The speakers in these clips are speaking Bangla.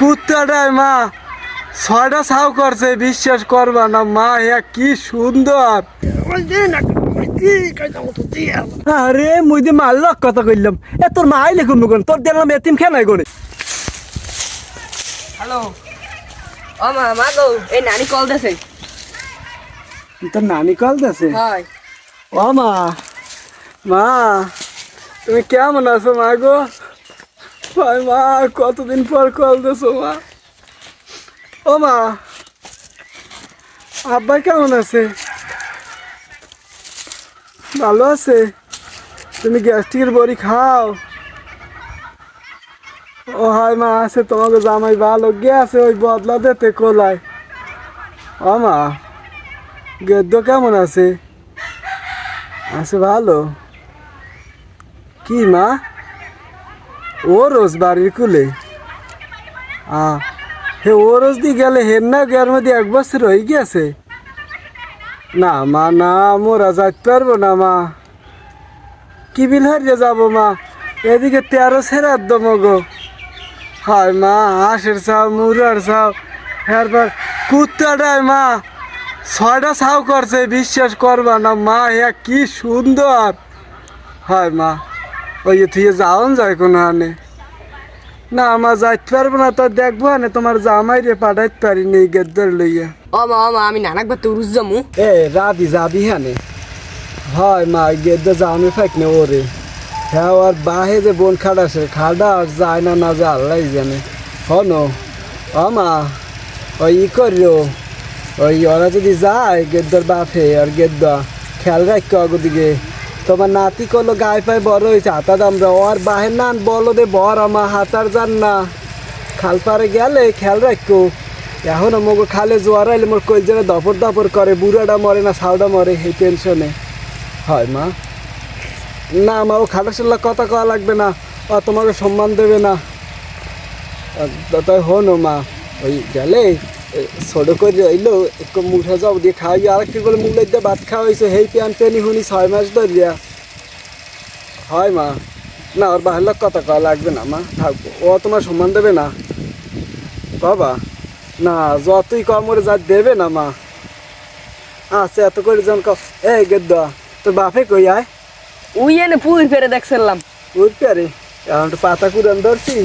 কুত্তাটায় মা ৬টা ছাউ করছে, বিশ্বাস করবা না মা, কি সুন্দর। আরে মুই দি মারল কথা কইলাম, তোর মা আইলে কোন কোন তোর দিলাম এতিম খেলাই গনে। হ্যালো ও মা মা গো, এই নানি কল দেছে। তোর নানি কল দেছে? হয়। ও মা, মা তুমি কেমন আছো মা গো? ভাই মা, কতদিন পর কল দেছো মা। ও মা, আব্বা কেমন আছে? ভালো আছে? তুমি গ্যাস্ট্রিকের বড়ি খাও? ও হয় মা, আছে তোমাকে জামাই ভালো গেছে ওই বদলা দিতে কোলায়। ও মা, গেদ্দ কেমন আছে? আছে ভালো? কি মা, ও রোজ বাড়ির কুলে? হে ও রোজ দি গেলে হের না গের মধ্যে 1 বছর হয়ে গেছে। না মা, না মোরা যাইতে পারবো না মা। কি বিল হারিয়ে যাবো মা, এদিকে 13 ছেড়ার দম গো। হয় মা, হাঁসের ছাও, মুরার ছাও, এরপর কুত্তাটায় মা ৬টা ছাউ করছে, বিশ্বাস করবা না মা, কি সুন্দর। হয় মা, ওই থুয়ে যাওন যায় কোনো হানে না, আমার যাইতে পারবো না, তো দেখবো না তোমার জামাই রে পাঠাইতে পারিনি গেদ্দার লইয়া। ও মা আমি নানাক বা তুরুস যামু। রাবি যাবি হানে? হয় মা, গেদ্দা জামে ফাইক না ওরে। হ্যাঁ, আর বাহে যে বোন খাড়াছে খাড়া আর যায় না, না যা আল্লাহ জানে। হন ও মা, ওই করিও, ওই ওরা যদি যায় গেদ্দার বাপে আর গেদ্দা, খেয়াল রাখো আগদিকে। তোমার নাতি করলো গায়ে পায়ে বড় হয়েছে, হাতা দামরা ওর বাহের নান বলো দে বর আমার হাতার যান না। খাল পারে গেলে খেয়াল রাখো। এখন আমাকে খালে জোয়ার আইলে মোর কলজেরা দপর দপর করে, বুড়াটা মরে না ছাউটা মরে, এই টেনশনে। হয় মা, না মা, ও খাটাশাল্লা কথা কওয়া লাগবে না, ও তোমাকে সম্মান দেবে না। তাই হনো মা, ওই গেলে ছোট করে রইলো একটু মুঠা যাও দিয়ে খাওয়াই, আরেকটি বলে মুগলাই দিয়ে ভাত খাওয়া হয়েছে, হেই প্যান পেনি শুনি 6 মাস ধরিয়া। হয় মা, না ওর বাহির লোক কথা কওয়া লাগবে না মা, থাকবো, ও তোমার সম্মান দেবে না বাবা। না যতই কম করে যা দেবে না মা। আচ্ছা, এত করে জন এই গেদ্দা, তোর বাপে কই আয়? উই এনে পুর ফেরে দেখছিলাম। বুঝতে পারি, এখন তো পাতা কুড়ান ধরছি,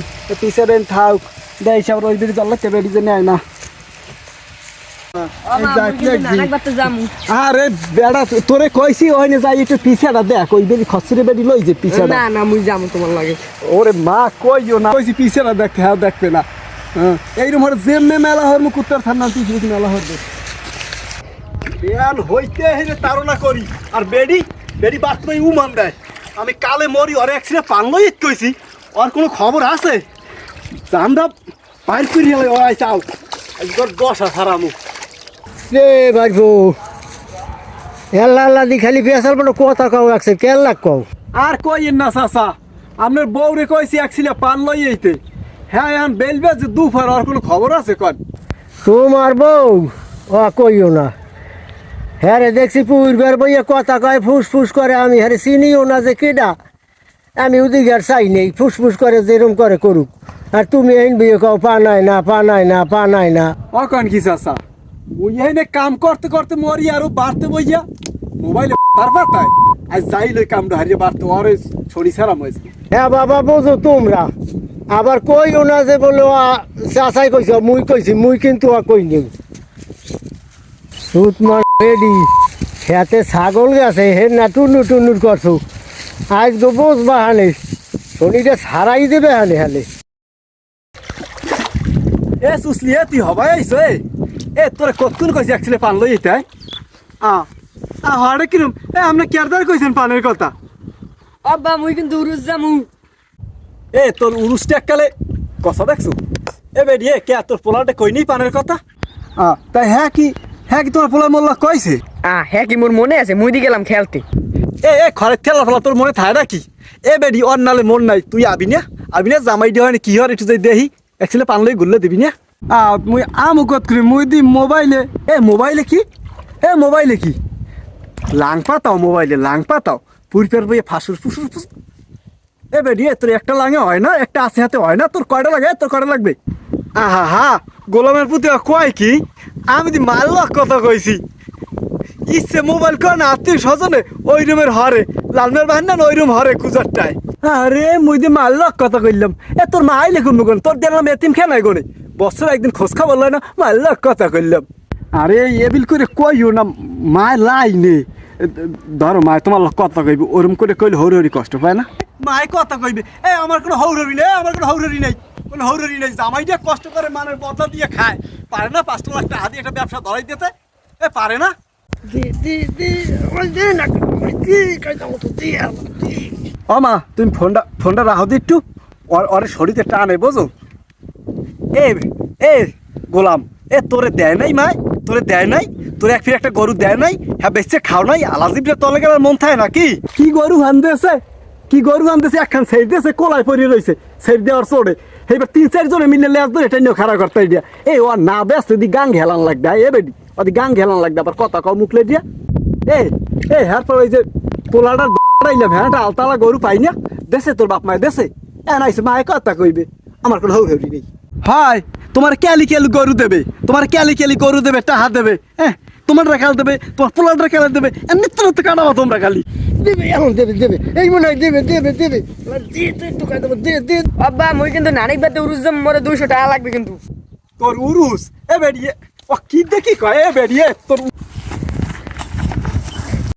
পিছারে থাক দেয় সব ওই দিকে জল লাগছে, বেড়ি জন্য আয় না। আরে বেড়া, তোরে কইছি ওই না যাই একটু পিছাটা দেখ, ওই বেড়ি খসরে বেড়ি লই যে পিছাটা। না না মুই যামু তোমার লাগে। ওরে মা কইও না, কইছি পিছাটা দেখতে, হ্যাঁ দেখবে না। এইরকম হরে যেমনে মেলা হর মু কুত্তার থান না, তুই মেলা হর দেখ বেয়াল হইতে হেরে তাড়না করি। আর বেড়ি বেড়ি বাথরুমে উমান দেয়, আমি কালে মরি ওর অ্যাক্সিডেন্ট পানলই কইছি, ওর কোনো খবর আছে? চান্দা বাইর করি হলে ওরাই চাও একবার গসা সারামু রে ভাইবো, এল্লা আল্লাহ দি খালি পেশাল বড় কথা কও আছে, কেন লাগ কও? আর কইেন না চাচা, আপনার বউরে কইছি একছিলা পান লই এইতে। হ্যাঁ, এখন বেলবে যে দুপুর, আর কোনো খবর আছে কন? তোমার বউ ও কইও না, হ্যাঁ রে দেখছি পুরবার বইয়ে কথা কয়, ফুসফুস করে, আমি হ্যাঁ চিনিও না যে কেডা, আমি ওদিকে আর চাই নেই, ফুসফুস করে যেরম করে করুক, আর তুমি এই বিয়ে কও পা নাই না, পা নাই না, পা নাই না। ও কন কি চাচা, ওই এনে কাম করতে করতে মরি আরো বাড়তে বইয়া মোবাইলে তার পাতায় আজ যাই লই কামটা হারিয়ে বাড়তে ওর ছড়ি সারাম হয়েছে। হ্যাঁ বাবা, বোঝো তোমরা, আবার কইও না যে বলো চাচাই কইছ, মুই কইছি, মুই কিন্তু কই নি। সুতমার রেডি খেতে ছাগল গেছে, হে না টুনুর টুনুর করছো, আজ গো বসবা হানে, শনিটা ছাড়াই দেবে হানে হালে। এ সুসলি, তুই হবাই আইস? তোরা কতক্ষণ কইছি একচুয়ালি পান লই এটাই হরে কিরম? আপনি কেয়ারদার কইছেন পানের কথা? আব্বা মুই কিন্তু উরুস যামু। তোর উরুসটা এককালে কথা দেখছো? বেডি কে তোর পোলাটা কইনি পানের কথা? তাই হ্যাঁ কি তোমার পোলা মোল্লা কইছে? হ্যাঁ কি মোর মনে আছে, মুই দি গেলাম খেলতে। ঘরের খেলা ফেলা তোর মনে থাকে নাকি? বেডি ওর নালে মন নাই, তুই আবি না জামাই দিয়ে হয় কি হর একটু যাই দেখি একচুয়ালি পান লই ঘুরলে দিবি না? মুই আমুকত করি মুই দি মোবাইলে। মোবাইলে কি? মোবাইলে কি লাং পাতাও? মোবাইলে লাং পাতাও পুরপের বইয়ে ফাঁসুর ফুসুর ফুস। বেডি তোর একটা লাঙে হয় না, একটা আছে হাতে হয় না, তোর কয়টা লাগে? তোর কয়টা লাগবে? আহা হা গোলামের পুতে কয় কি আমি দি মাল্লার কথা কইছি ইচ্ছে মোবাইল কয় না আত্মীয় স্বজনে ওই রুমের হরে লালমের বাহান না ওই রুম হরে খুঁজারটায় আরে মুই দি মাল্লার কথা কইলাম এ তোর মা আইলে কোন গুণ তোর দেখলাম এতিম খেলাই গনে বছর একদিন খোঁজ খবর লয় না মাল্লার কথা কইলাম আরে এবিল করে কইও না মায় লাই নে ধরো মায় তোমার কথা কইবে ওরম করে কইলে হরি হরি কষ্ট পায় না মায় কথা কইবে এ আমার কোনো হৌররি নেই আমার কোনো হৌররি নেই কোনো হৌররি নেই জামাই দিয়ে কষ্ট করে মানের বদলা দিয়ে খায় পারে না 5 লাখ টাকা দিয়ে একটা ব্যবসা ধরাই দিতে এ পারে না ও মা তুমি ফোনটা রাখো দি একটু ওরে শরীরে টানে বোঝো এ এ গোলাম এ তোরে দেয় নাই মায় তোরে দেয় নাই তোরে এক ফিরে একটা গরু দেয় নাই হ্যাঁ বেচে খাও নাই আলাজিবটা তলে গেলার মন থাকে নাকি কি গরু হানতেছে কি গরু হানতেছে একখান সেট দিয়েছে কোলায় পরিয়ে রয়েছে সেট দেওয়ার চোড়ে এইবার 3-4 জনে মিলে লেজ ধরে এটা নিয়েও খারাপ করতে দিয়া এই ও না ব্যস্ত দি গাং ঘেলান লাগবে এ বেডি ওদি গাং ঘেলান লাগবে আবার কথা কও মুখলে দিয়া এ হ্যারপর ওই যে পোলাটার বাড়াইলাম হ্যাঁ আলতালা গরু পাই না দেশে তোর বাপ মায় দেশে নাইছে মায়ে কথা কইবে আমার কোনো হৌরি নেই হয় তোমার ক্যালি ক্যালি গরু দেবে তোমার ক্যালি ক্যালি গরু দেবে টাহা দেবে হ্যাঁ তোমার রাখাল দেবে তোমার পোলাটা খেলা দেবে নিত্য নিত্য কাটাবো তোমরা খালি দেবে এখন দেবে এই মনে হয় দেবে একটু খাই দেবো দে আব্বা মুই কিন্তু নানিক বাদে উরুস জম মরে 200 টাকা লাগবে কিন্তু তোর উরুস এ বেরিয়ে ও কি দেখি কয় এ বেরিয়ে তোর